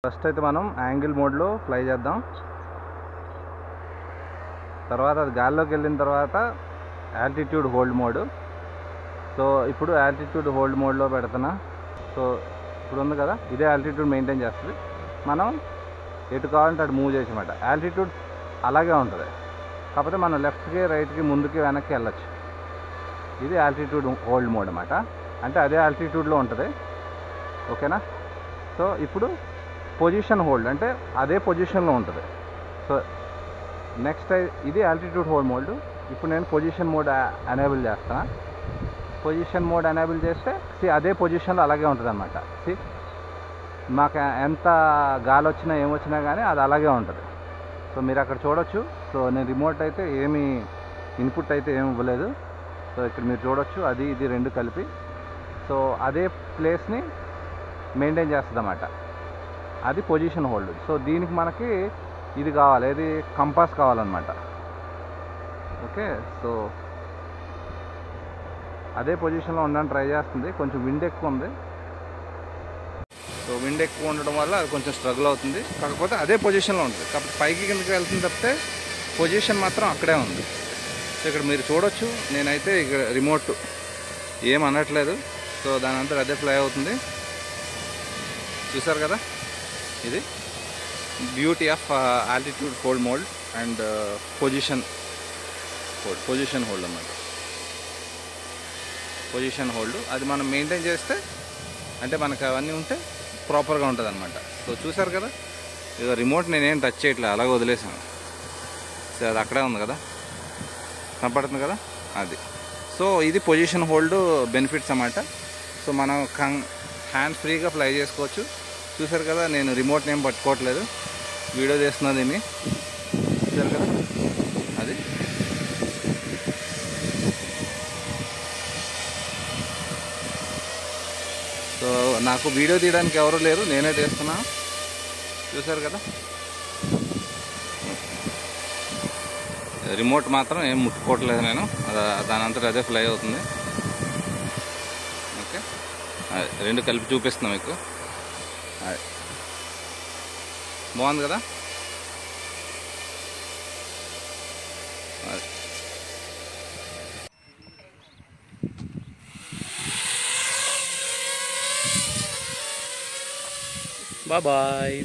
First అయితే మనం angle మోడ్లో ఫ్లై చేద్దాం. తర్వాత అది గాల్లోకి వెళ్ళిన తర్వాత యాంప్లిట్యూడ్ హోల్డ్ మోడ్. సో ఇప్పుడు యాంప్లిట్యూడ్ హోల్డ్ మోడ్లో పెడుతున్నా. సో ఇప్పుడు ఉంది కదా, ఇదే ఆల్టిట్యూడ్ మెయింటైన్ చేస్తుంది. మనం ఎటు కావాలంటే అటు మూవ్ చేసేమాట. ఆల్టిట్యూడ్ అలాగే ఉంటుంది, కాకపోతే మనం లెఫ్ట్కి రైట్కి ముందుకి వెనక్కి వెళ్ళచ్చు. ఇది ఆల్టిట్యూడ్ హోల్డ్ మోడ్ అన్నమాట. అంటే అదే ఆల్టిట్యూడ్లో ఉంటుంది. ఓకేనా? సో ఇప్పుడు పొజిషన్ హోల్డ్ అంటే అదే పొజిషన్లో ఉంటుంది. సో నెక్స్ట్ ఇది ఆల్టిట్యూడ్ హోల్డ్ మోడ్. ఇప్పుడు నేను పొజిషన్ మోడ్ ఎనేబుల్ చేస్తాను. పొజిషన్ మోడ్ ఎనేబుల్ చేస్తే అదే పొజిషన్లో అలాగే ఉంటుంది అన్నమాట. మాకు ఎంత గాలి వచ్చినా ఏమొచ్చినా కానీ అది అలాగే ఉంటుంది. సో మీరు అక్కడ చూడొచ్చు. సో నేను రిమోట్ అయితే ఏమి ఇన్పుట్ అయితే ఏమి ఇవ్వలేదు. సో ఇక్కడ మీరు చూడొచ్చు, అది ఇది రెండు కలిపి సో అదే ప్లేస్ని మెయింటైన్ చేస్తుంది అన్నమాట. అది పొజిషన్ హోల్డ్. సో దీనికి మనకి ఇది కావాలి, ఏది కంపాస్ కావాలన్నమాట. ఓకే, సో అదే పొజిషన్లో ఉండడానికి ట్రై చేస్తుంది. కొంచెం విండ్ ఎక్కువ ఉంది. సో విండ్ ఎక్కువ ఉండడం వల్ల అది కొంచెం స్ట్రగుల్ అవుతుంది. కాకపోతే అదే పొజిషన్లో ఉంటుంది. కాకపోతే పైకి కిందకి వెళ్తుంది తప్పితే పొజిషన్ మాత్రం అక్కడే ఉంది. సో ఇక్కడ మీరు చూడొచ్చు, నేనైతే ఇక్కడ రిమోట్ ఏం అనట్లేదు. సో దాని అంతా అదే ఫ్లై అవుతుంది. చూసారు కదా, ఇది beauty of altitude hold mode and position hold అన్నమాట. పొజిషన్ హోల్డ్ అది మనం మెయింటైన్ చేస్తే, అంటే మనకు అవన్నీ ఉంటే ప్రాపర్గా ఉంటుంది అనమాట. సో చూసారు కదా, ఇక రిమోట్ నేనేం టచ్ చేయట్లేదు, అలాగే వదిలేసాను. సో అది అక్కడే ఉంది కదా, కనపడుతుంది కదా, అది. సో ఇది పొజిషన్ హోల్డ్ బెనిఫిట్స్ అన్నమాట. సో మనం హ్యాండ్ ఫ్రీగా ఫ్లై చేసుకోవచ్చు. చూసారు కదా, నేను రిమోట్ ఏం పట్టుకోవట్లేదు, వీడియో చేస్తున్నా దీన్ని. చూసారు కదా, అది. సో నాకు వీడియో తీయడానికి ఎవరు లేరు, నేనే తీస్తున్నా. చూసారు కదా, రిమోట్ మాత్రం ఏం ముట్టుకోవట్లేదు నేను, దాని అంతటా అదే ఫ్లై అవుతుంది. ఓకే, రెండు కలిపి చూపిస్తున్నాం మీకు. బాగుంది కదా. Bye bye.